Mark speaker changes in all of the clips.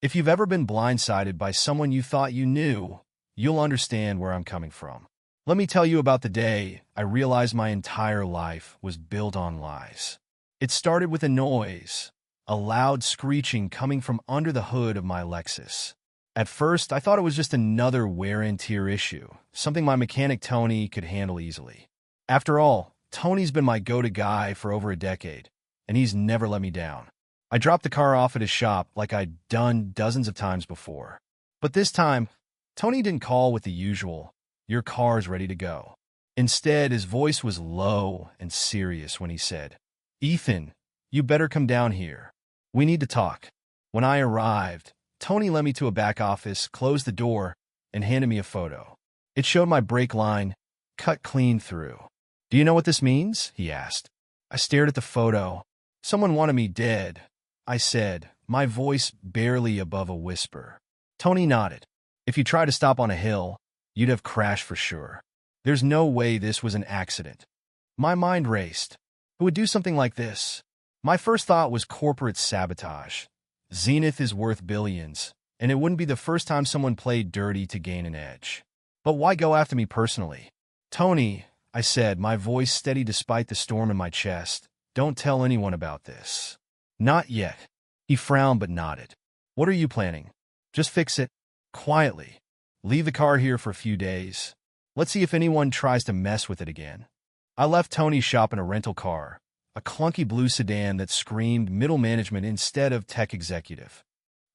Speaker 1: If you've ever been blindsided by someone you thought you knew, you'll understand where I'm coming from. Let me tell you about the day I realized my entire life was built on lies. It started with a noise, a loud screeching coming from under the hood of my Lexus. At first, I thought it was just another wear and tear issue, something my mechanic Tony could handle easily. After all, Tony's been my go-to guy for over a decade, and he's never let me down. I dropped the car off at his shop like I'd done dozens of times before. But this time, Tony didn't call with the usual, "Your car's ready to go." Instead, his voice was low and serious when he said, "Ethan, you better come down here. We need to talk." When I arrived, Tony led me to a back office, closed the door, and handed me a photo. It showed my brake line, cut clean through. "Do you know what this means?" he asked. I stared at the photo. "Someone wanted me dead," I said, my voice barely above a whisper. Tony nodded. "If you tried to stop on a hill, you'd have crashed for sure. There's no way this was an accident." My mind raced. Who would do something like this? My first thought was corporate sabotage. Zenith is worth billions, and it wouldn't be the first time someone played dirty to gain an edge. But why go after me personally? "Tony," I said, my voice steady despite the storm in my chest, "don't tell anyone about this." "Not yet." He frowned but nodded. "What are you planning?" "Just fix it. Quietly. Leave the car here for a few days. Let's see if anyone tries to mess with it again." I left Tony's shop in a rental car, a clunky blue sedan that screamed middle management instead of tech executive.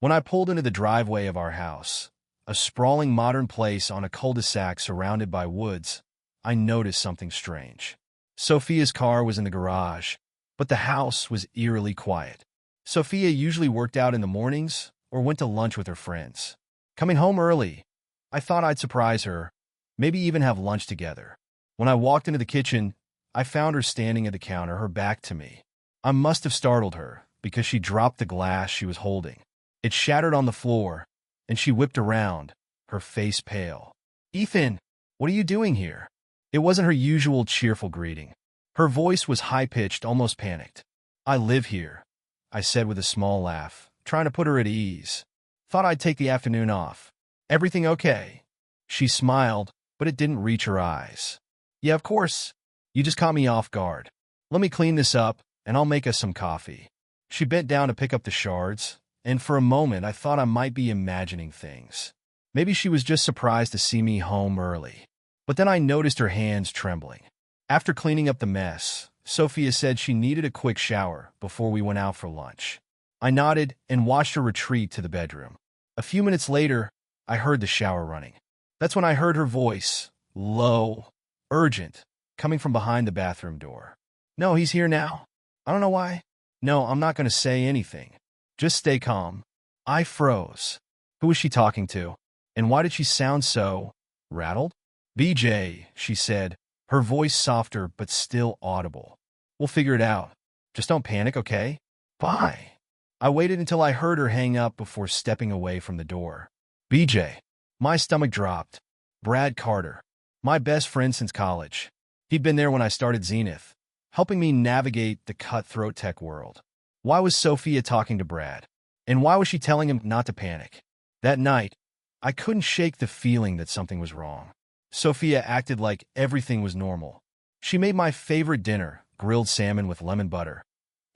Speaker 1: When I pulled into the driveway of our house, a sprawling modern place on a cul-de-sac surrounded by woods, I noticed something strange. Sophia's car was in the garage, but the house was eerily quiet. Sophia usually worked out in the mornings or went to lunch with her friends. Coming home early, I thought I'd surprise her, maybe even have lunch together. When I walked into the kitchen, I found her standing at the counter, her back to me. I must have startled her, because she dropped the glass she was holding. It shattered on the floor, and she whipped around, her face pale. "Ethan, what are you doing here?" It wasn't her usual cheerful greeting. Her voice was high-pitched, almost panicked. "I live here," I said with a small laugh, trying to put her at ease. "Thought I'd take the afternoon off. Everything okay?" She smiled, but it didn't reach her eyes. "Yeah, of course. You just caught me off guard. Let me clean this up, and I'll make us some coffee." She bent down to pick up the shards, and for a moment I thought I might be imagining things. Maybe she was just surprised to see me home early. But then I noticed her hands trembling. After cleaning up the mess, Sophia said she needed a quick shower before we went out for lunch. I nodded and watched her retreat to the bedroom. A few minutes later, I heard the shower running. That's when I heard her voice, low, urgent, coming from behind the bathroom door. "No, he's here now." "I don't know why." "No, I'm not going to say anything. Just stay calm." I froze. Who was she talking to? And why did she sound so rattled? "BJ," she said, her voice softer but still audible. "We'll figure it out. Just don't panic, okay? Bye." I waited until I heard her hang up before stepping away from the door. BJ. My stomach dropped. Brad Carter. My best friend since college. He'd been there when I started Zenith, helping me navigate the cutthroat tech world. Why was Sophia talking to Brad? And why was she telling him not to panic? That night, I couldn't shake the feeling that something was wrong. Sophia acted like everything was normal. She made my favorite dinner, grilled salmon with lemon butter,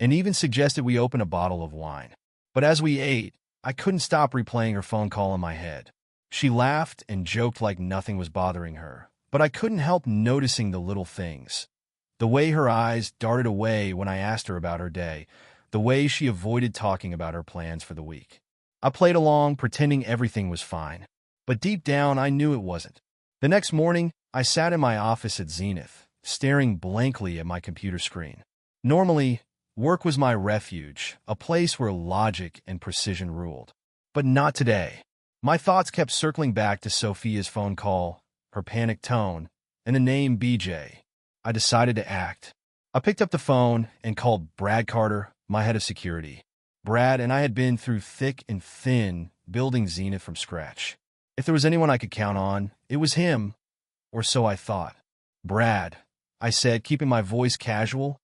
Speaker 1: and even suggested we open a bottle of wine. But as we ate, I couldn't stop replaying her phone call in my head. She laughed and joked like nothing was bothering her, but I couldn't help noticing the little things. The way her eyes darted away when I asked her about her day, the way she avoided talking about her plans for the week. I played along, pretending everything was fine, but deep down I knew it wasn't. The next morning, I sat in my office at Zenith, staring blankly at my computer screen. Normally, work was my refuge, a place where logic and precision ruled. But not today. My thoughts kept circling back to Sophia's phone call, her panicked tone, and the name BJ. I decided to act. I picked up the phone and called Brad Carter, my head of security. Brad and I had been through thick and thin, building Zenith from scratch. If there was anyone I could count on, it was him, or so I thought. "Brad," I said, keeping my voice casual,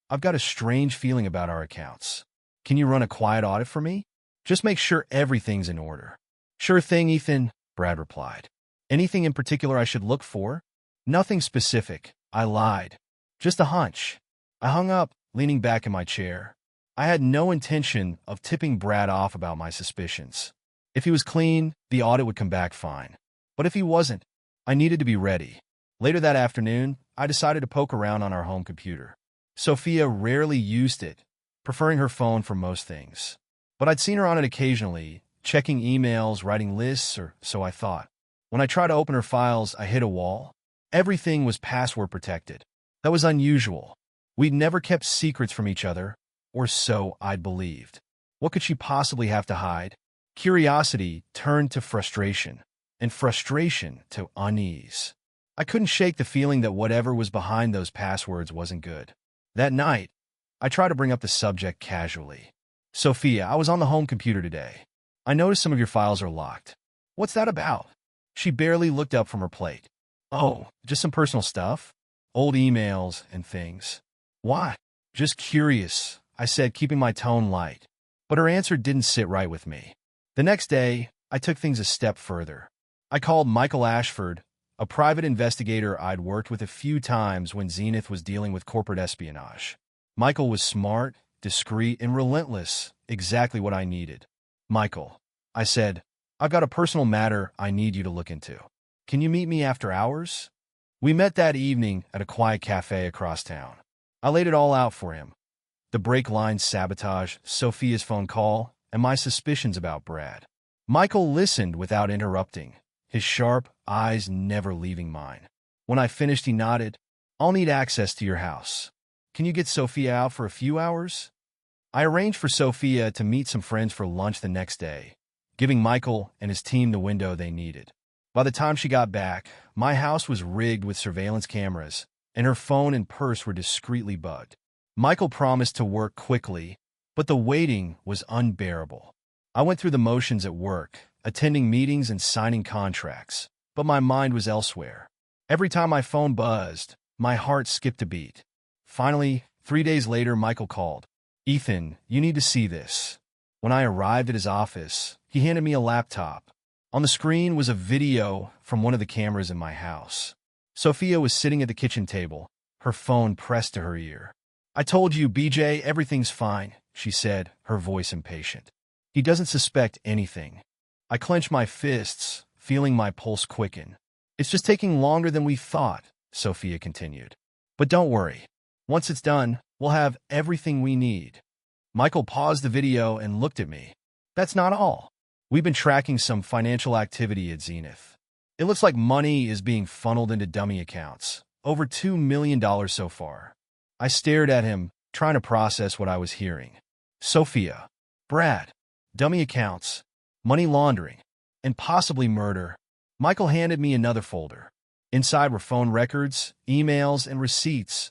Speaker 1: "I've got a strange feeling about our accounts. Can you run a quiet audit for me? Just make sure everything's in order. Sure thing, Ethan, Brad replied. Anything in particular I should look for? Nothing specific, I lied. Just a hunch. I hung up, leaning back in my chair. I had no intention of tipping Brad off about my suspicions. If he was clean, the audit would come back fine. But if he wasn't, I needed to be ready. Later that afternoon, I decided to poke around on our home computer. Sophia rarely used it, preferring her phone for most things. But I'd seen her on it occasionally, checking emails, writing lists, or so I thought. When I tried to open her files, I hit a wall. Everything was password protected. That was unusual. We'd never kept secrets from each other, or so I'd believed. What could she possibly have to hide? Curiosity turned to frustration, and frustration to unease. I couldn't shake the feeling that whatever was behind those passwords wasn't good. That night, I tried to bring up the subject casually. Sophia, I was on the home computer today. I noticed some of your files are locked. What's that about? She barely looked up from her plate. Oh, just some personal stuff? Old emails and things. Why? Just curious, I said, keeping my tone light. But her answer didn't sit right with me. The next day, I took things a step further. I called Michael Ashford, a private investigator I'd worked with a few times when Zenith was dealing with corporate espionage. Michael was smart, discreet, and relentless, exactly what I needed. Michael, I said, I've got a personal matter I need you to look into. Can you meet me after hours? We met that evening at a quiet cafe across town. I laid it all out for him. The brake line sabotage, Sophia's phone call, and my suspicions about Brad. Michael listened without interrupting, his sharp eyes never leaving mine. When I finished, he nodded. I'll need access to your house. Can you get Sophia out for a few hours? I arranged for Sophia to meet some friends for lunch the next day, giving Michael and his team the window they needed. By the time she got back, my house was rigged with surveillance cameras, and her phone and purse were discreetly bugged. Michael promised to work quickly, but the waiting was unbearable. I went through the motions at work, attending meetings and signing contracts, but my mind was elsewhere. Every time my phone buzzed, my heart skipped a beat. Finally, 3 days later, Michael called. Ethan, you need to see this. When I arrived at his office, he handed me a laptop. On the screen was a video from one of the cameras in my house. Sophia was sitting at the kitchen table, her phone pressed to her ear. I told you, BJ, everything's fine, she said, her voice impatient. He doesn't suspect anything. I clenched my fists, feeling my pulse quicken. It's just taking longer than we thought, Sophia continued. But don't worry. Once it's done, we'll have everything we need. Michael paused the video and looked at me. That's not all. We've been tracking some financial activity at Zenith. It looks like money is being funneled into dummy accounts. Over $2 million so far. I stared at him, trying to process what I was hearing. Sophia, Brad, dummy accounts, money laundering, and possibly murder. Michael handed me another folder. Inside were phone records, emails, and receipts.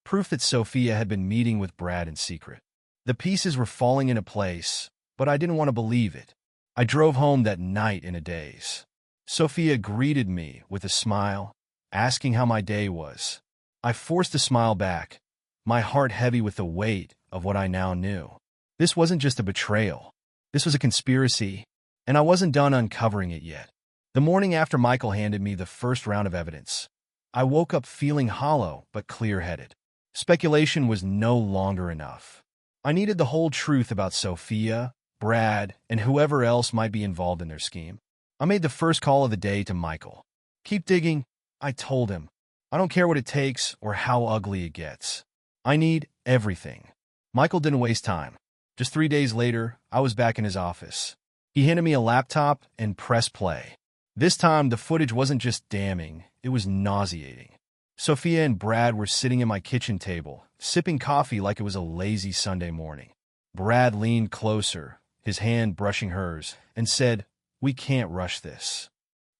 Speaker 1: Proof that Sophia had been meeting with Brad in secret. The pieces were falling into place, but I didn't want to believe it. I drove home that night in a daze. Sophia greeted me with a smile, asking how my day was. I forced a smile back, my heart heavy with the weight of what I now knew. This wasn't just a betrayal. This was a conspiracy, and I wasn't done uncovering it yet. The morning after Michael handed me the first round of evidence, I woke up feeling hollow but clear-headed. Speculation was no longer enough. I needed the whole truth about Sophia, Brad, and whoever else might be involved in their scheme. I made the first call of the day to Michael. Keep digging, I told him. I don't care what it takes or how ugly it gets. I need everything. Michael didn't waste time. Just 3 days later, I was back in his office. He handed me a laptop and pressed play. This time, the footage wasn't just damning, it was nauseating. Sophia and Brad were sitting at my kitchen table, sipping coffee like it was a lazy Sunday morning. Brad leaned closer, his hand brushing hers, and said, "We can't rush this."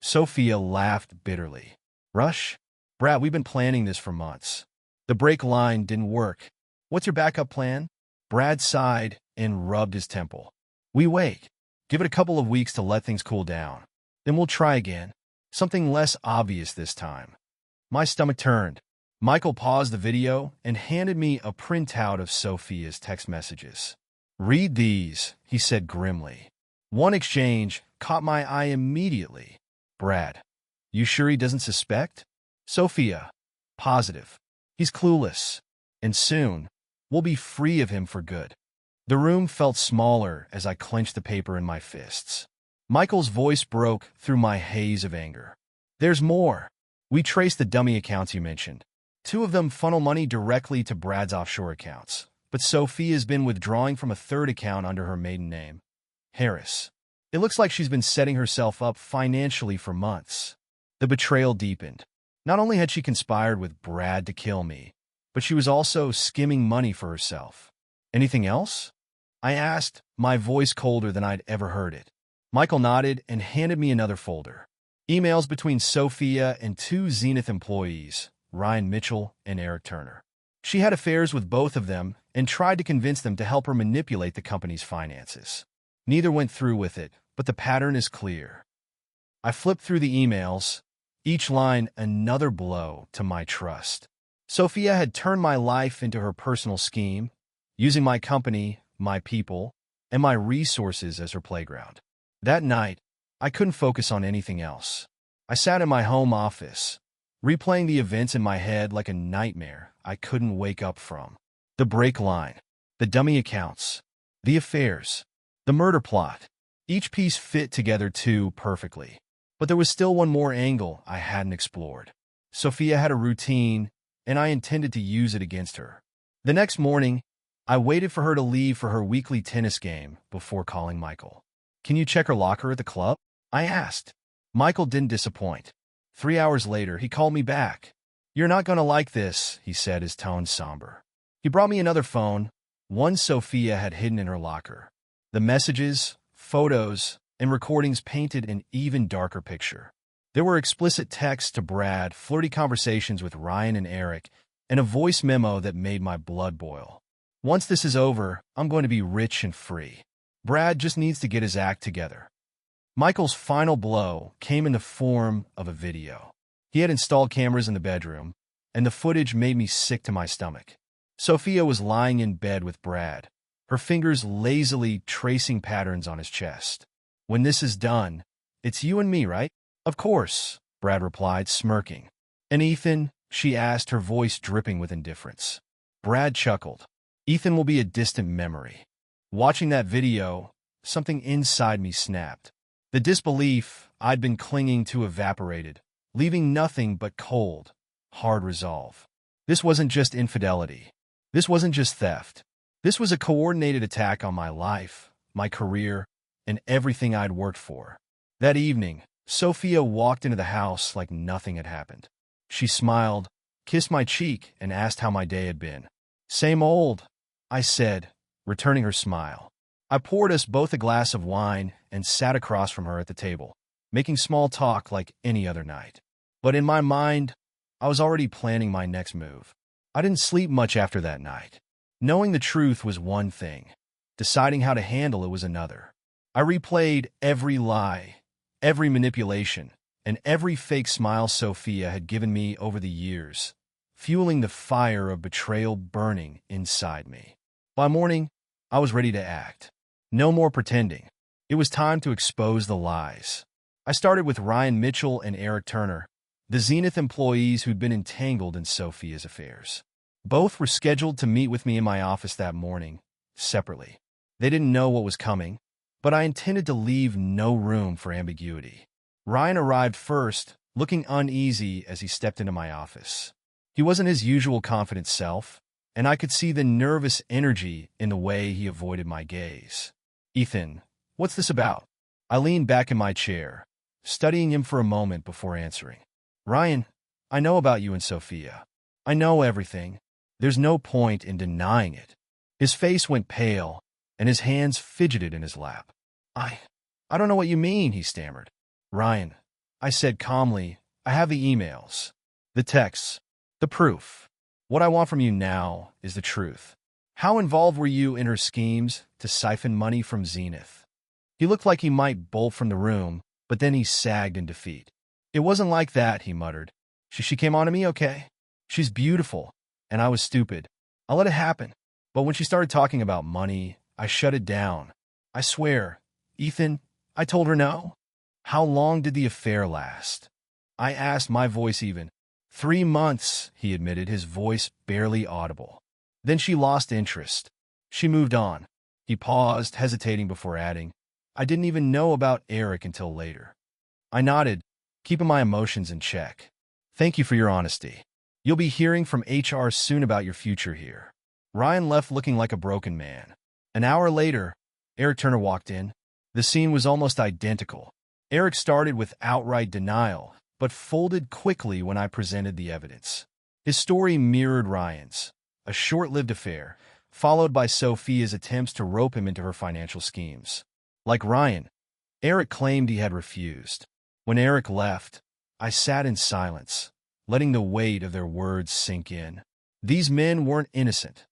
Speaker 1: Sophia laughed bitterly. Rush? Brad, we've been planning this for months. The brake line didn't work. What's your backup plan? Brad sighed and rubbed his temple. We wait. Give it a couple of weeks to let things cool down. Then we'll try again. Something less obvious this time. My stomach turned. Michael paused the video and handed me a printout of Sophia's text messages. Read these, he said grimly. One exchange caught my eye immediately. Brad, you sure he doesn't suspect? Sophia, positive. He's clueless. And soon, we'll be free of him for good. The room felt smaller as I clenched the paper in my fists. Michael's voice broke through my haze of anger. There's more. We traced the dummy accounts you mentioned. 2 of them funnel money directly to Brad's offshore accounts, but Sophia's been withdrawing from a third account under her maiden name, Harris. It looks like she's been setting herself up financially for months. The betrayal deepened. Not only had she conspired with Brad to kill me, but she was also skimming money for herself. Anything else? I asked, my voice colder than I'd ever heard it. Michael nodded and handed me another folder. Emails between Sophia and 2 Zenith employees, Ryan Mitchell and Eric Turner. She had affairs with both of them and tried to convince them to help her manipulate the company's finances. Neither went through with it, but the pattern is clear. I flipped through the emails, each line another blow to my trust. Sophia had turned my life into her personal scheme, using my company, my people, and my resources as her playground. That night, I couldn't focus on anything else. I sat in my home office, replaying the events in my head like a nightmare I couldn't wake up from. The break line, the dummy accounts, the affairs, the murder plot. Each piece fit together too perfectly. But there was still one more angle I hadn't explored. Sophia had a routine, and I intended to use it against her. The next morning, I waited for her to leave for her weekly tennis game before calling Michael. Can you check her locker at the club? I asked. Michael didn't disappoint. 3 hours later, he called me back. You're not going to like this, he said, his tone somber. He brought me another phone, one Sophia had hidden in her locker. The messages, photos, and recordings painted an even darker picture. There were explicit texts to Brad, flirty conversations with Ryan and Eric, and a voice memo that made my blood boil. Once this is over, I'm going to be rich and free. Brad just needs to get his act together. Michael's final blow came in the form of a video. He had installed cameras in the bedroom, and the footage made me sick to my stomach. Sophia was lying in bed with Brad, her fingers lazily tracing patterns on his chest. When this is done, it's you and me, right? Of course, Brad replied, smirking. And Ethan? She asked, her voice dripping with indifference. Brad chuckled. Ethan will be a distant memory. Watching that video, something inside me snapped. The disbelief I'd been clinging to evaporated, leaving nothing but cold, hard resolve. This wasn't just infidelity. This wasn't just theft. This was a coordinated attack on my life, my career, and everything I'd worked for. That evening, Sophia walked into the house like nothing had happened. She smiled, kissed my cheek, and asked how my day had been. Same old, I said, returning her smile. I poured us both a glass of wine and sat across from her at the table, making small talk like any other night. But in my mind, I was already planning my next move. I didn't sleep much after that night. Knowing the truth was one thing. Deciding how to handle it was another. I replayed every lie, every manipulation, and every fake smile Sophia had given me over the years, fueling the fire of betrayal burning inside me. By morning, I was ready to act. No more pretending. It was time to expose the lies. I started with Ryan Mitchell and Eric Turner, the Zenith employees who'd been entangled in Sophia's affairs. Both were scheduled to meet with me in my office that morning, separately. They didn't know what was coming, but I intended to leave no room for ambiguity. Ryan arrived first, looking uneasy as he stepped into my office. He wasn't his usual confident self, and I could see the nervous energy in the way he avoided my gaze. Ethan, what's this about? I leaned back in my chair, studying him for a moment before answering. Ryan, I know about you and Sophia. I know everything. There's no point in denying it. His face went pale, and his hands fidgeted in his lap. I don't know what you mean, he stammered. Ryan, I said calmly, I have the emails, the texts, the proof. What I want from you now is the truth. How involved were you in her schemes to siphon money from Zenith? He looked like he might bolt from the room, but then he sagged in defeat. It wasn't like that, he muttered. She came on to me, okay? She's beautiful, and I was stupid. I let it happen. But when she started talking about money, I shut it down. I swear, Ethan, I told her no. How long did the affair last? I asked, my voice even. 3 months, he admitted, his voice barely audible. Then she lost interest. She moved on. He paused, hesitating before adding, I didn't even know about Eric until later. I nodded, keeping my emotions in check. Thank you for your honesty. You'll be hearing from HR soon about your future here. Ryan left looking like a broken man. An hour later, Eric Turner walked in. The scene was almost identical. Eric started with outright denial, but folded quickly when I presented the evidence. His story mirrored Ryan's, a short-lived affair, followed by Sophia's attempts to rope him into her financial schemes. Like Ryan, Eric claimed he had refused. When Eric left, I sat in silence, letting the weight of their words sink in. These men weren't innocent.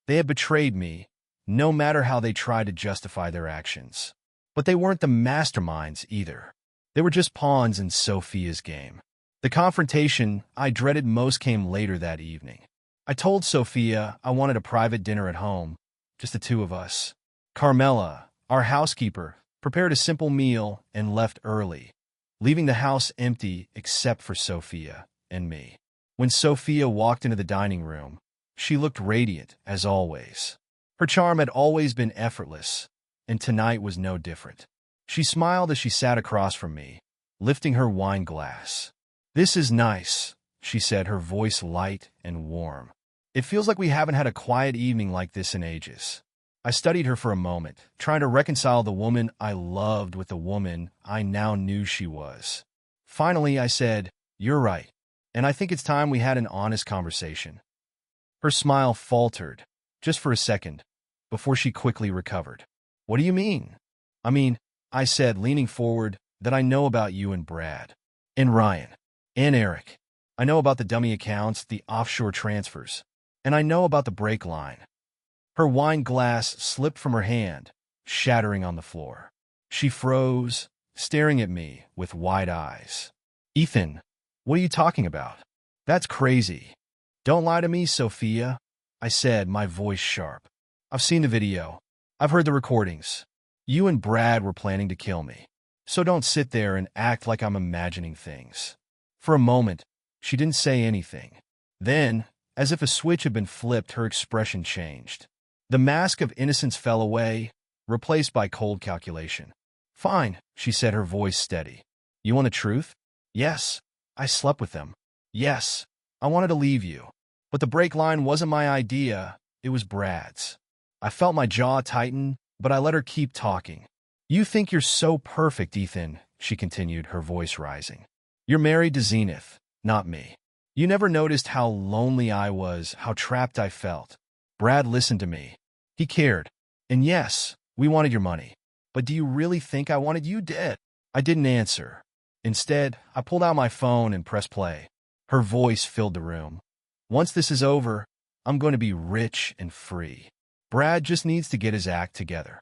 Speaker 1: They had betrayed me, no matter how they tried to justify their actions. But they weren't the masterminds either. They were just pawns in Sophia's game. The confrontation I dreaded most came later that evening. I told Sophia I wanted a private dinner at home, just the two of us. Carmela, our housekeeper, prepared a simple meal and left early, leaving the house empty except for Sophia and me. When Sophia walked into the dining room, she looked radiant, as always. Her charm had always been effortless, and tonight was no different. She smiled as she sat across from me, lifting her wine glass. This is nice, she said, her voice light and warm. It feels like we haven't had a quiet evening like this in ages. I studied her for a moment, trying to reconcile the woman I loved with the woman I now knew she was. Finally, I said, You're right, and I think it's time we had an honest conversation. Her smile faltered, just for a second, before she quickly recovered. What do you mean? I said, leaning forward, that I know about you and Brad, and Ryan, and Eric. I know about the dummy accounts, the offshore transfers, and I know about the break line. Her wine glass slipped from her hand, shattering on the floor. She froze, staring at me with wide eyes. Ethan, what are you talking about? That's crazy. Don't lie to me, Sophia, I said, my voice sharp. I've seen the video. I've heard the recordings. You and Brad were planning to kill me. So don't sit there and act like I'm imagining things. For a moment, she didn't say anything. Then, as if a switch had been flipped, her expression changed. The mask of innocence fell away, replaced by cold calculation. Fine, she said, her voice steady. You want the truth? Yes, I slept with them. Yes, I wanted to leave you. But the break line wasn't my idea, it was Brad's. I felt my jaw tighten, but I let her keep talking. You think you're so perfect, Ethan, she continued, her voice rising. You're married to Zenith, not me. You never noticed how lonely I was, how trapped I felt. Brad listened to me. He cared. And yes, we wanted your money. But do you really think I wanted you dead? I didn't answer. Instead, I pulled out my phone and pressed play. Her voice filled the room. Once this is over, I'm going to be rich and free. Brad just needs to get his act together.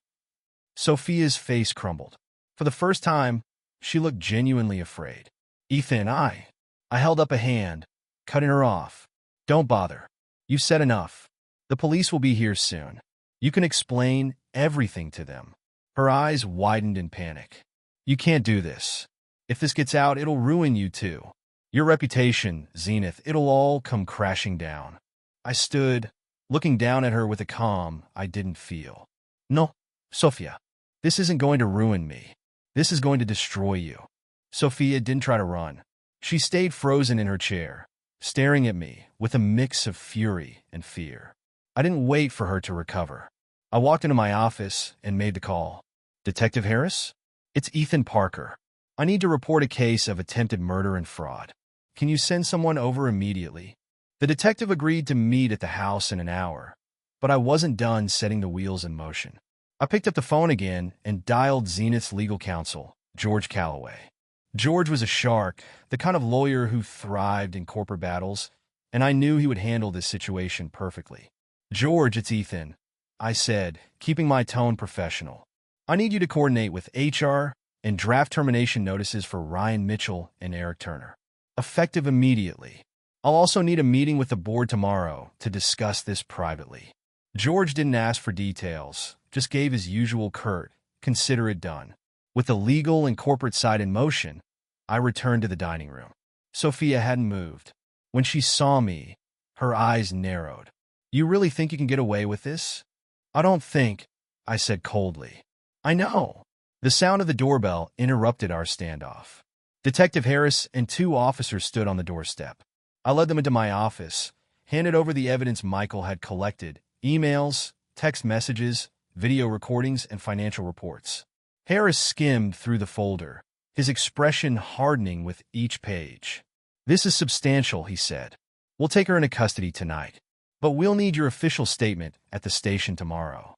Speaker 1: Sophia's face crumbled. For the first time, she looked genuinely afraid. Ethan, I held up a hand, cutting her off. Don't bother. You've said enough. The police will be here soon. You can explain everything to them. Her eyes widened in panic. You can't do this. If this gets out, it'll ruin you too. Your reputation, Zenith, it'll all come crashing down. I stood, looking down at her with a calm I didn't feel. No, Sophia. This isn't going to ruin me. This is going to destroy you. Sophia didn't try to run. She stayed frozen in her chair, staring at me with a mix of fury and fear. I didn't wait for her to recover. I walked into my office and made the call. Detective Harris? It's Ethan Parker. I need to report a case of attempted murder and fraud. Can you send someone over immediately? The detective agreed to meet at the house in an hour, but I wasn't done setting the wheels in motion. I picked up the phone again and dialed Zenith's legal counsel, George Calloway. George was a shark, the kind of lawyer who thrived in corporate battles, and I knew he would handle this situation perfectly. George, it's Ethan, I said, keeping my tone professional. I need you to coordinate with HR and draft termination notices for Ryan Mitchell and Eric Turner, effective immediately. I'll also need a meeting with the board tomorrow to discuss this privately. George didn't ask for details, just gave his usual curt, "Consider it done." With the legal and corporate side in motion, I returned to the dining room. Sophia hadn't moved. When she saw me, her eyes narrowed. "You really think you can get away with this?" "I don't think," I said coldly. "I know." The sound of the doorbell interrupted our standoff. Detective Harris and two officers stood on the doorstep. I led them into my office, handed over the evidence Michael had collected: emails, text messages, video recordings, and financial reports. Harris skimmed through the folder, his expression hardening with each page. "This is substantial," he said. "We'll take her into custody tonight, but we'll need your official statement at the station tomorrow."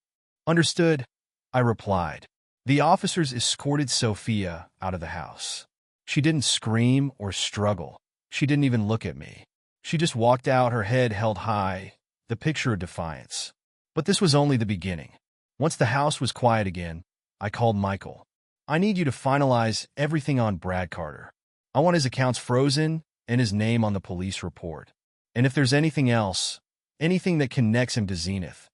Speaker 1: "Understood," I replied. The officers escorted Sophia out of the house. She didn't scream or struggle. She didn't even look at me. She just walked out, her head held high, the picture of defiance. But this was only the beginning. Once the house was quiet again, I called Michael. "I need you to finalize everything on Brad Carter. I want his accounts frozen and his name on the police report. And if there's anything else, anything that connects him to Zenith,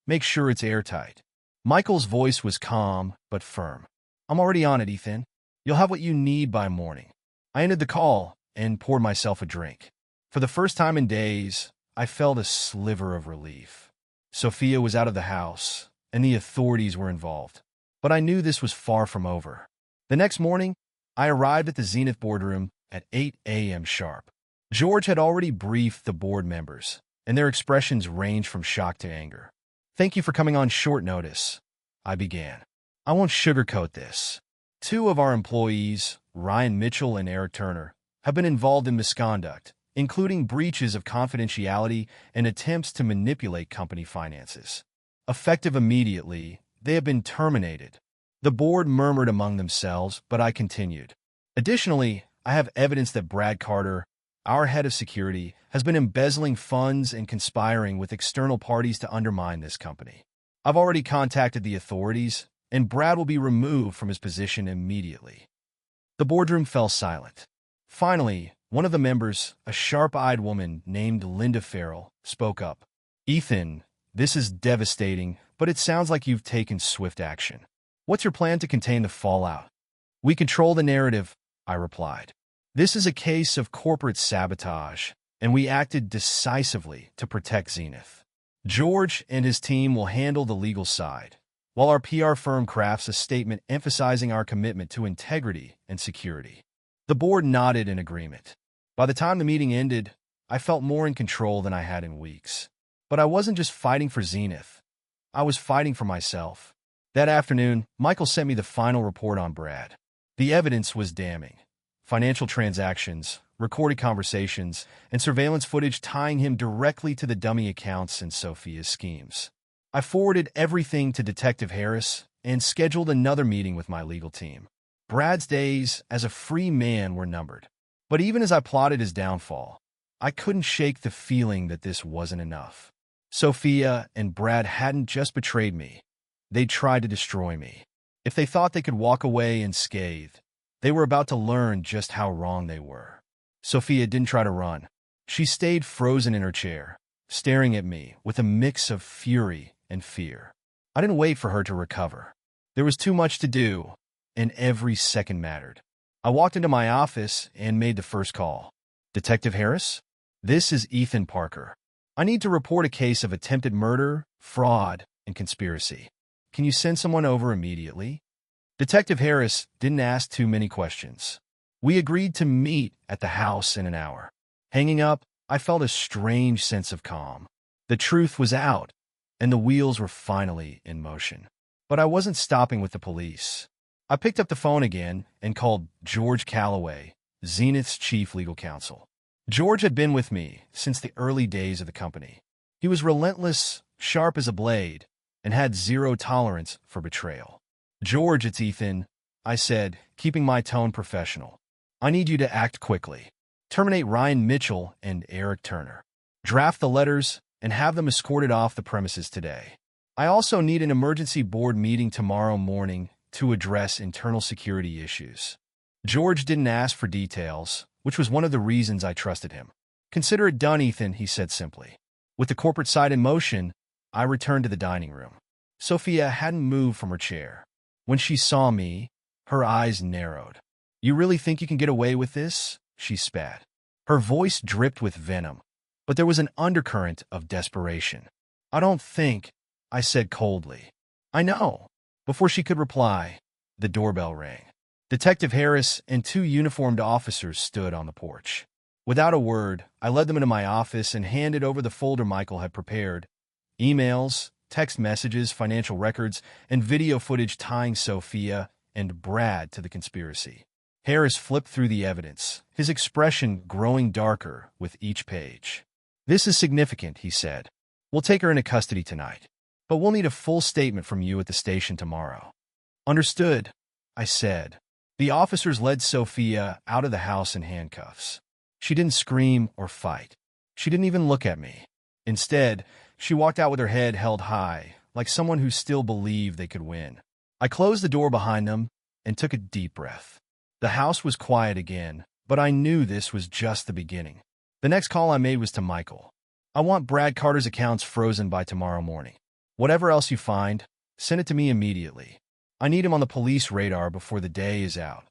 Speaker 1: make sure it's airtight." Michael's voice was calm but firm. "I'm already on it, Ethan. You'll have what you need by morning." I ended the call and poured myself a drink. For the first time in days, I felt a sliver of relief. Sophia was out of the house, and the authorities were involved. But I knew this was far from over. The next morning, I arrived at the Zenith boardroom at 8 a.m. sharp. George had already briefed the board members, and their expressions ranged from shock to anger. "Thank you for coming on short notice," I began. "I won't sugarcoat this. Two of our employees, Ryan Mitchell and Eric Turner, have been involved in misconduct, including breaches of confidentiality and attempts to manipulate company finances. Effective immediately, they have been terminated." The board murmured among themselves, but I continued. "Additionally, I have evidence that Brad Carter, our head of security, has been embezzling funds and conspiring with external parties to undermine this company. I've already contacted the authorities, and Brad will be removed from his position immediately." The boardroom fell silent. Finally, one of the members, a sharp-eyed woman named Linda Farrell, spoke up. "Ethan, this is devastating, but it sounds like you've taken swift action. What's your plan to contain the fallout?" "We control the narrative," I replied. "This is a case of corporate sabotage, and we acted decisively to protect Zenith. George and his team will handle the legal side, while our PR firm crafts a statement emphasizing our commitment to integrity and security." The board nodded in agreement. By the time the meeting ended, I felt more in control than I had in weeks. But I wasn't just fighting for Zenith. I was fighting for myself. That afternoon, Michael sent me the final report on Brad. The evidence was damning. Financial transactions, recorded conversations, and surveillance footage tying him directly to the dummy accounts and Sophia's schemes. I forwarded everything to Detective Harris and scheduled another meeting with my legal team. Brad's days as a free man were numbered. But even as I plotted his downfall, I couldn't shake the feeling that this wasn't enough. Sophia and Brad hadn't just betrayed me. They tried to destroy me. If they thought they could walk away unscathed, they were about to learn just how wrong they were. Sophia didn't try to run. She stayed frozen in her chair, staring at me with a mix of fury and fear. I didn't wait for her to recover. There was too much to do, and every second mattered. I walked into my office and made the first call. "Detective Harris? This is Ethan Parker. I need to report a case of attempted murder, fraud, and conspiracy. Can you send someone over immediately?" Detective Harris didn't ask too many questions. We agreed to meet at the house in an hour. Hanging up, I felt a strange sense of calm. The truth was out, and the wheels were finally in motion. But I wasn't stopping with the police. I picked up the phone again and called George Calloway, Zenith's chief legal counsel. George had been with me since the early days of the company. He was relentless, sharp as a blade, and had zero tolerance for betrayal. "George, it's Ethan," I said, keeping my tone professional. "I need you to act quickly. Terminate Ryan Mitchell and Eric Turner. Draft the letters and have them escorted off the premises today. I also need an emergency board meeting tomorrow morning to address internal security issues." George didn't ask for details, which was one of the reasons I trusted him. "Consider it done, Ethan," he said simply. With the corporate side in motion, I returned to the dining room. Sophia hadn't moved from her chair. When she saw me, her eyes narrowed. "You really think you can get away with this?" she spat. Her voice dripped with venom, but there was an undercurrent of desperation. "I don't think," I said coldly. "I know." Before she could reply, the doorbell rang. Detective Harris and two uniformed officers stood on the porch. Without a word, I led them into my office and handed over the folder Michael had prepared. Emails, text messages, financial records, and video footage tying Sophia and Brad to the conspiracy. Harris flipped through the evidence, his expression growing darker with each page. "This is significant," he said. "We'll take her into custody tonight, but we'll need a full statement from you at the station tomorrow." "Understood," I said. The officers led Sophia out of the house in handcuffs. She didn't scream or fight. She didn't even look at me. Instead, she walked out with her head held high, like someone who still believed they could win. I closed the door behind them and took a deep breath. The house was quiet again, but I knew this was just the beginning. The next call I made was to Michael. "I want Brad Carter's accounts frozen by tomorrow morning. Whatever else you find, send it to me immediately. I need him on the police radar before the day is out."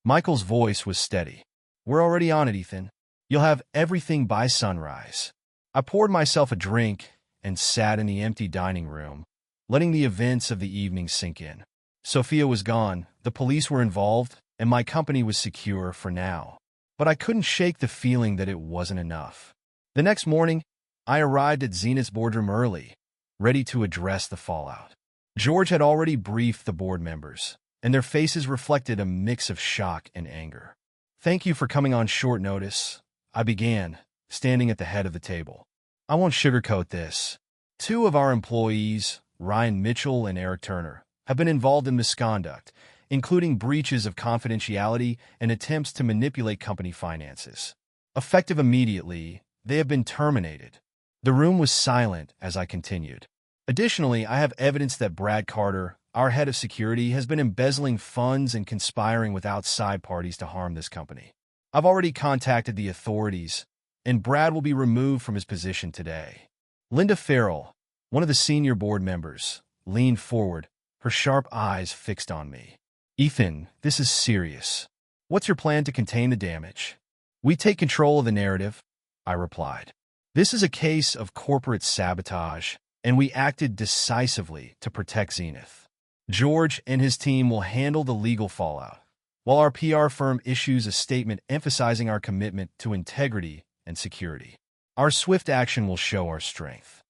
Speaker 1: Michael's voice was steady. "We're already on it, Ethan. You'll have everything by sunrise." I poured myself a drink and sat in the empty dining room, letting the events of the evening sink in. Sophia was gone, the police were involved, and my company was secure for now. But I couldn't shake the feeling that it wasn't enough. The next morning, I arrived at Zenith's boardroom early, ready to address the fallout. George had already briefed the board members, and their faces reflected a mix of shock and anger. "Thank you for coming on short notice," I began, standing at the head of the table. "I won't sugarcoat this. Two of our employees, Ryan Mitchell and Eric Turner, have been involved in misconduct, including breaches of confidentiality and attempts to manipulate company finances. Effective immediately, they have been terminated." The room was silent as I continued. "Additionally, I have evidence that Brad Carter, our head of security, has been embezzling funds and conspiring with outside parties to harm this company. I've already contacted the authorities, and Brad will be removed from his position today." Linda Farrell, one of the senior board members, leaned forward, her sharp eyes fixed on me. "Ethan, this is serious. What's your plan to contain the damage?" "We take control of the narrative," I replied. "This is a case of corporate sabotage, and we acted decisively to protect Zenith. George and his team will handle the legal fallout, while our PR firm issues a statement emphasizing our commitment to integrity and security. Our swift action will show our strength."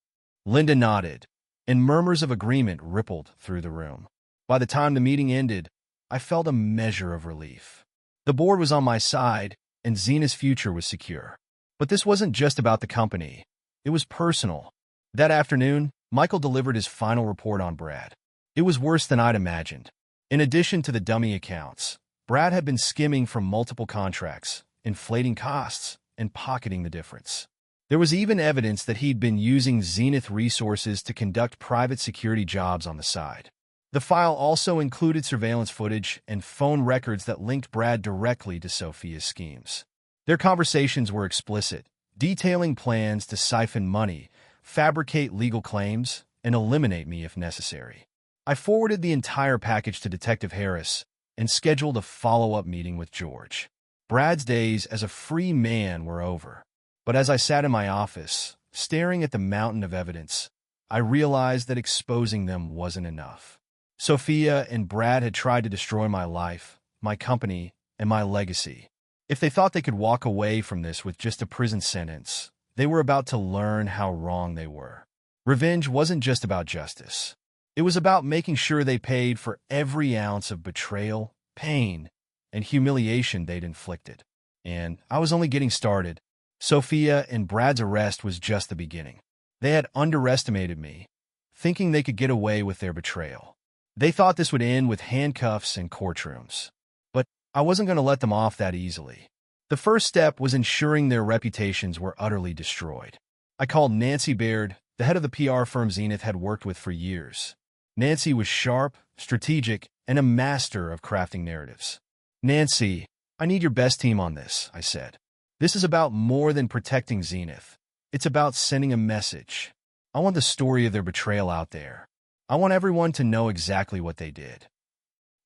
Speaker 1: Linda nodded, and murmurs of agreement rippled through the room. By the time the meeting ended, I felt a measure of relief. The board was on my side, and Zenith's future was secure. But this wasn't just about the company. It was personal. That afternoon, Michael delivered his final report on Brad. It was worse than I'd imagined. In addition to the dummy accounts, Brad had been skimming from multiple contracts, inflating costs, and pocketing the difference. There was even evidence that he'd been using Zenith resources to conduct private security jobs on the side. The file also included surveillance footage and phone records that linked Brad directly to Sophia's schemes. Their conversations were explicit, detailing plans to siphon money, fabricate legal claims, and eliminate me if necessary. I forwarded the entire package to Detective Harris and scheduled a follow-up meeting with George. Brad's days as a free man were over. But as I sat in my office, staring at the mountain of evidence, I realized that exposing them wasn't enough. Sophia and Brad had tried to destroy my life, my company, and my legacy. If they thought they could walk away from this with just a prison sentence, they were about to learn how wrong they were. Revenge wasn't just about justice. It was about making sure they paid for every ounce of betrayal, pain, and humiliation they'd inflicted. And I was only getting started. Sophia and Brad's arrest was just the beginning. They had underestimated me, thinking they could get away with their betrayal. They thought this would end with handcuffs and courtrooms. But I wasn't going to let them off that easily. The first step was ensuring their reputations were utterly destroyed. I called Nancy Baird, the head of the PR firm Zenith had worked with for years. Nancy was sharp, strategic, and a master of crafting narratives. "Nancy, I need your best team on this," I said. "This is about more than protecting Zenith. It's about sending a message. I want the story of their betrayal out there. I want everyone to know exactly what they did."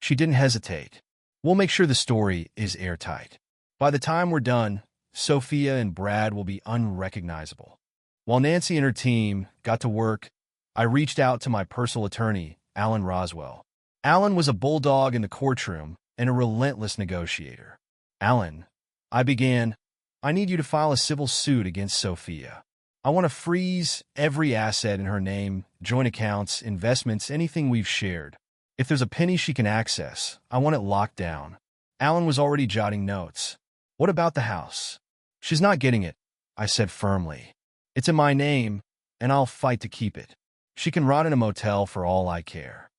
Speaker 1: She didn't hesitate. "We'll make sure the story is airtight. By the time we're done, Sophia and Brad will be unrecognizable." While Nancy and her team got to work, I reached out to my personal attorney, Alan Roswell. Alan was a bulldog in the courtroom and a relentless negotiator. "Alan," I began, "I need you to file a civil suit against Sophia. I want to freeze every asset in her name, joint accounts, investments, anything we've shared. If there's a penny she can access, I want it locked down." Alan was already jotting notes. "What about the house?" "She's not getting it," I said firmly. "It's in my name, and I'll fight to keep it. She can rot in a motel for all I care."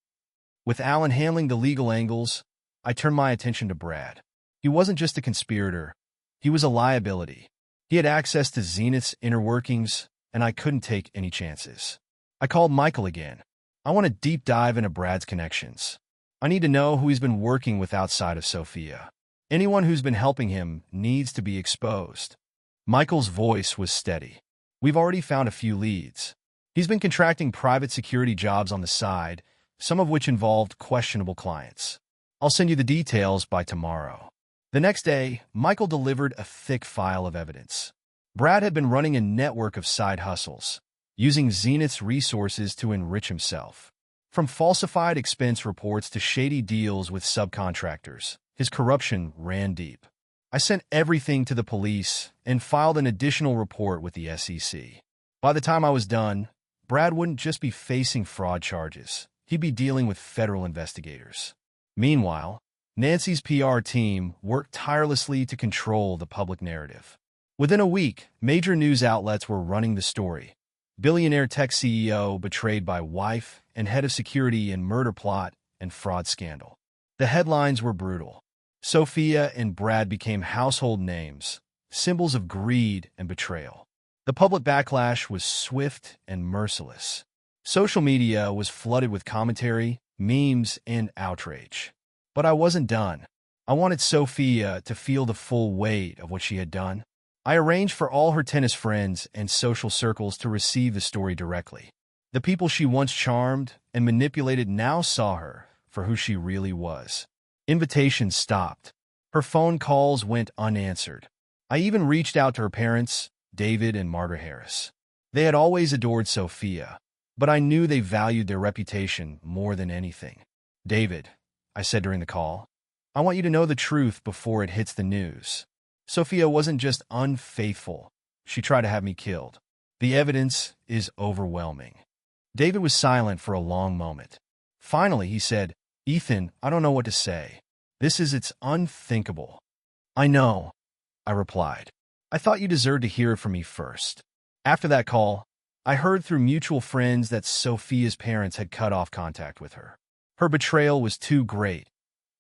Speaker 1: With Alan handling the legal angles, I turned my attention to Brad. He wasn't just a conspirator. He was a liability. He had access to Zenith's inner workings, and I couldn't take any chances. I called Michael again. "I want a deep dive into Brad's connections. I need to know who he's been working with outside of Sophia. Anyone who's been helping him needs to be exposed." Michael's voice was steady. "We've already found a few leads. He's been contracting private security jobs on the side, some of which involved questionable clients. I'll send you the details by tomorrow." The next day, Michael delivered a thick file of evidence. Brad had been running a network of side hustles, using Zenith's resources to enrich himself. From falsified expense reports to shady deals with subcontractors, his corruption ran deep. I sent everything to the police and filed an additional report with the SEC. By the time I was done, Brad wouldn't just be facing fraud charges. He'd be dealing with federal investigators. Meanwhile, Nancy's PR team worked tirelessly to control the public narrative. Within a week, major news outlets were running the story. Billionaire tech CEO betrayed by wife and head of security in murder plot and fraud scandal. The headlines were brutal. Sophia and Brad became household names, symbols of greed and betrayal. The public backlash was swift and merciless. Social media was flooded with commentary, memes, and outrage. But I wasn't done. I wanted Sophia to feel the full weight of what she had done. I arranged for all her tennis friends and social circles to receive the story directly. The people she once charmed and manipulated now saw her for who she really was. Invitations stopped. Her phone calls went unanswered. I even reached out to her parents, David and Margaret Harris. They had always adored Sophia, but I knew they valued their reputation more than anything. "David," I said during the call, "I want you to know the truth before it hits the news. Sophia wasn't just unfaithful. She tried to have me killed. The evidence is overwhelming." David was silent for a long moment. Finally, he said, "Ethan, I don't know what to say. It's unthinkable." "I know," I replied. "I thought you deserved to hear it from me first." After that call, I heard through mutual friends that Sophia's parents had cut off contact with her. Her betrayal was too great,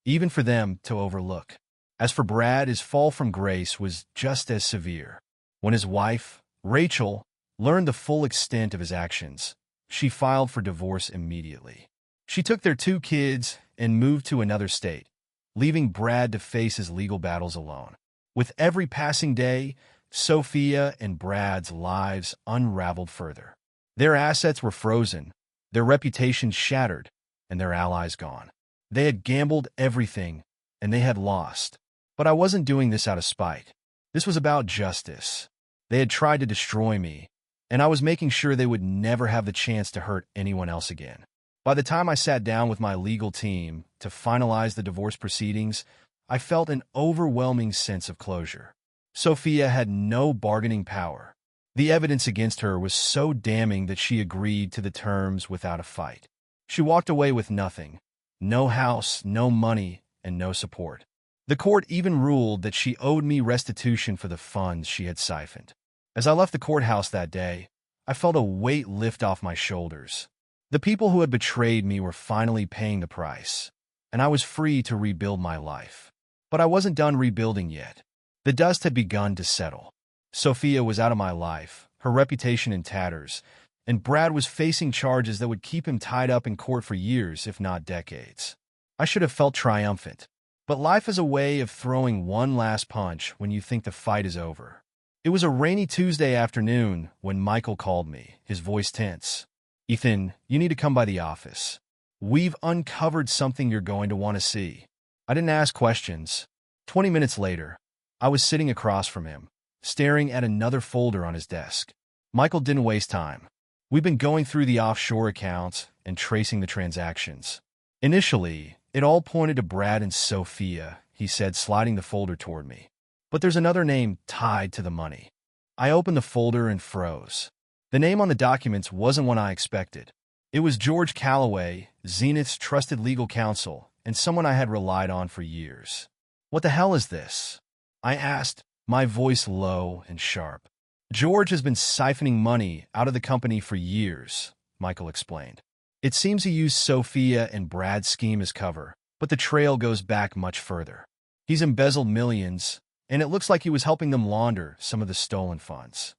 Speaker 1: even for them to overlook. As for Brad, his fall from grace was just as severe. When his wife, Rachel, learned the full extent of his actions, she filed for divorce immediately. She took their 2 kids and moved to another state, leaving Brad to face his legal battles alone. With every passing day, Sophia and Brad's lives unraveled further. Their assets were frozen, their reputations shattered, and their allies gone. They had gambled everything, and they had lost. But I wasn't doing this out of spite. This was about justice. They had tried to destroy me, and I was making sure they would never have the chance to hurt anyone else again. By the time I sat down with my legal team to finalize the divorce proceedings, I felt an overwhelming sense of closure. Sophia had no bargaining power. The evidence against her was so damning that she agreed to the terms without a fight. She walked away with nothing. No house, no money, and no support. The court even ruled that she owed me restitution for the funds she had siphoned. As I left the courthouse that day, I felt a weight lift off my shoulders. The people who had betrayed me were finally paying the price, and I was free to rebuild my life. But I wasn't done rebuilding yet. The dust had begun to settle. Sophia was out of my life, her reputation in tatters, and Brad was facing charges that would keep him tied up in court for years, if not decades. I should have felt triumphant. But life is a way of throwing one last punch when you think the fight is over. It was a rainy Tuesday afternoon when Michael called me, his voice tense. "Ethan, you need to come by the office. We've uncovered something you're going to want to see." I didn't ask questions. 20 minutes later, I was sitting across from him, staring at another folder on his desk. Michael didn't waste time. We've been going through the offshore accounts and tracing the transactions. "Initially, it all pointed to Brad and Sophia," he said, sliding the folder toward me. "But there's another name tied to the money." I opened the folder and froze. The name on the documents wasn't one I expected. It was George Calloway, Zenith's trusted legal counsel, and someone I had relied on for years. "What the hell is this?" I asked, my voice low and sharp. "George has been siphoning money out of the company for years," Michael explained. "It seems he used Sophia and Brad's scheme as cover, but the trail goes back much further. He's embezzled millions, and it looks like he was helping them launder some of the stolen funds."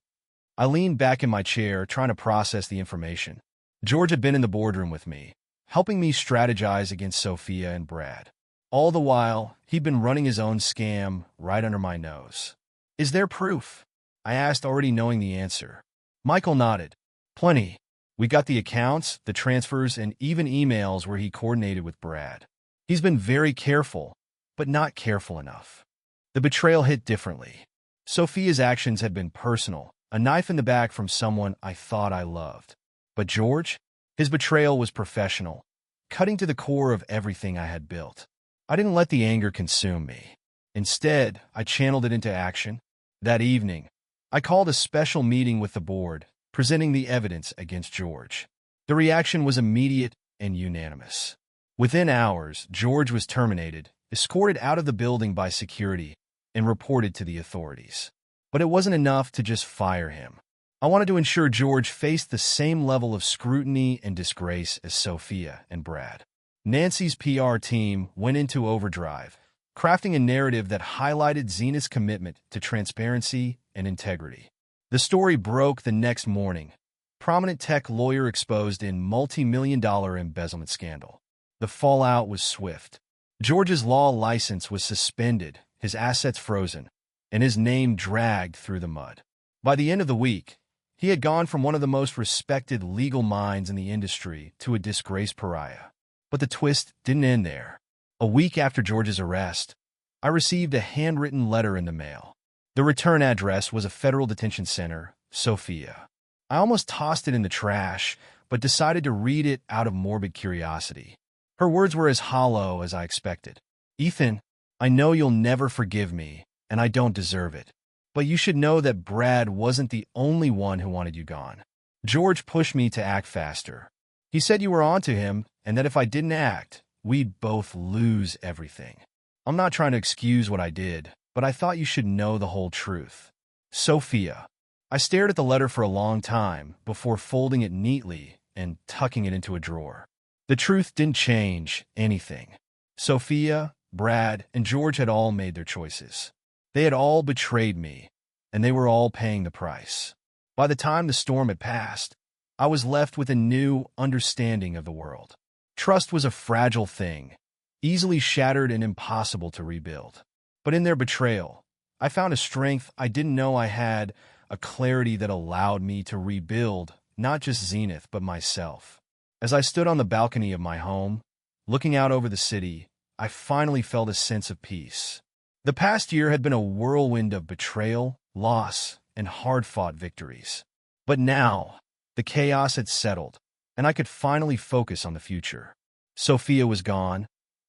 Speaker 1: I leaned back in my chair, trying to process the information. George had been in the boardroom with me, helping me strategize against Sophia and Brad. All the while, he'd been running his own scam right under my nose. "Is there proof?" I asked, already knowing the answer. Michael nodded. "Plenty. We got the accounts, the transfers, and even emails where he coordinated with Brad. He's been very careful, but not careful enough." The betrayal hit differently. Sophia's actions had been personal, a knife in the back from someone I thought I loved. But George? His betrayal was professional, cutting to the core of everything I had built. I didn't let the anger consume me. Instead, I channeled it into action. That evening, I called a special meeting with the board, presenting the evidence against George. The reaction was immediate and unanimous. Within hours, George was terminated, escorted out of the building by security, and reported to the authorities. But it wasn't enough to just fire him. I wanted to ensure George faced the same level of scrutiny and disgrace as Sophia and Brad. Nancy's PR team went into overdrive, crafting a narrative that highlighted Zenith's commitment to transparency and integrity. The story broke the next morning. Prominent tech lawyer exposed in multi-million-dollar embezzlement scandal. The fallout was swift. George's law license was suspended, his assets frozen, and his name dragged through the mud. By the end of the week, he had gone from one of the most respected legal minds in the industry to a disgraced pariah. But the twist didn't end there. A week after George's arrest, I received a handwritten letter in the mail. The return address was a federal detention center, Sophia. I almost tossed it in the trash, but decided to read it out of morbid curiosity. Her words were as hollow as I expected. "Ethan, I know you'll never forgive me, and I don't deserve it. But you should know that Brad wasn't the only one who wanted you gone. George pushed me to act faster. He said you were onto him, and that if I didn't act, we'd both lose everything. I'm not trying to excuse what I did, but I thought you should know the whole truth. Sophia." I stared at the letter for a long time before folding it neatly and tucking it into a drawer. The truth didn't change anything. Sophia, Brad, and George had all made their choices. They had all betrayed me, and they were all paying the price. By the time the storm had passed, I was left with a new understanding of the world. Trust was a fragile thing, easily shattered and impossible to rebuild. But in their betrayal, I found a strength I didn't know I had, a clarity that allowed me to rebuild not just Zenith, but myself. As I stood on the balcony of my home, looking out over the city, I finally felt a sense of peace. The past year had been a whirlwind of betrayal, loss, and hard-fought victories. But now, the chaos had settled, and I could finally focus on the future. Sophia was gone,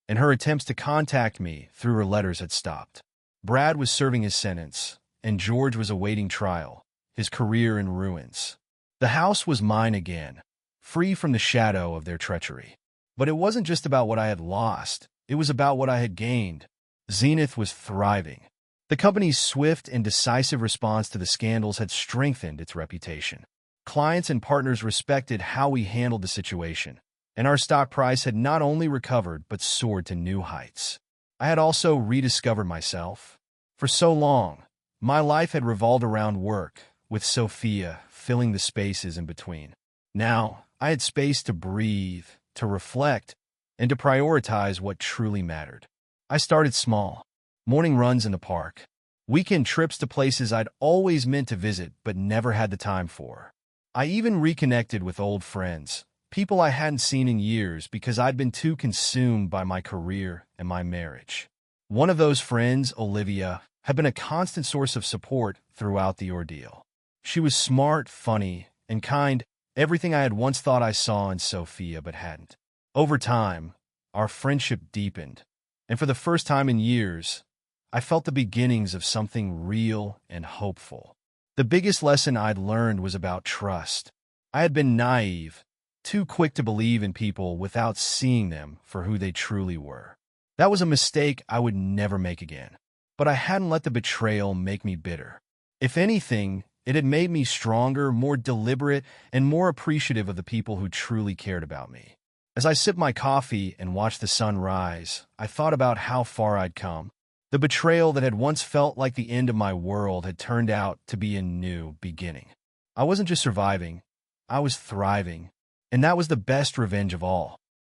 Speaker 1: and her attempts to contact me through her letters had stopped. Brad was serving his sentence, and George was awaiting trial, his career in ruins. The house was mine again, free from the shadow of their treachery. But it wasn't just about what I had lost, it was about what I had gained. Zenith was thriving. The company's swift and decisive response to the scandals had strengthened its reputation. Clients and partners respected how we handled the situation, and our stock price had not only recovered but soared to new heights. I had also rediscovered myself. For so long, my life had revolved around work, with Sophia filling the spaces in between. Now, I had space to breathe, to reflect, and to prioritize what truly mattered. I started small. Morning runs in the park. Weekend trips to places I'd always meant to visit but never had the time for. I even reconnected with old friends, people I hadn't seen in years because I'd been too consumed by my career and my marriage. One of those friends, Olivia, had been a constant source of support throughout the ordeal. She was smart, funny, and kind, everything I had once thought I saw in Sophia but hadn't. Over time, our friendship deepened, and for the first time in years, I felt the beginnings of something real and hopeful. The biggest lesson I'd learned was about trust. I had been naive, too quick to believe in people without seeing them for who they truly were. That was a mistake I would never make again. But I hadn't let the betrayal make me bitter. If anything, it had made me stronger, more deliberate, and more appreciative of the people who truly cared about me. As I sipped my coffee and watched the sun rise, I thought about how far I'd come. The betrayal that had once felt like the end of my world had turned out to be a new beginning. I wasn't just surviving, I was thriving, and that was the best revenge of all.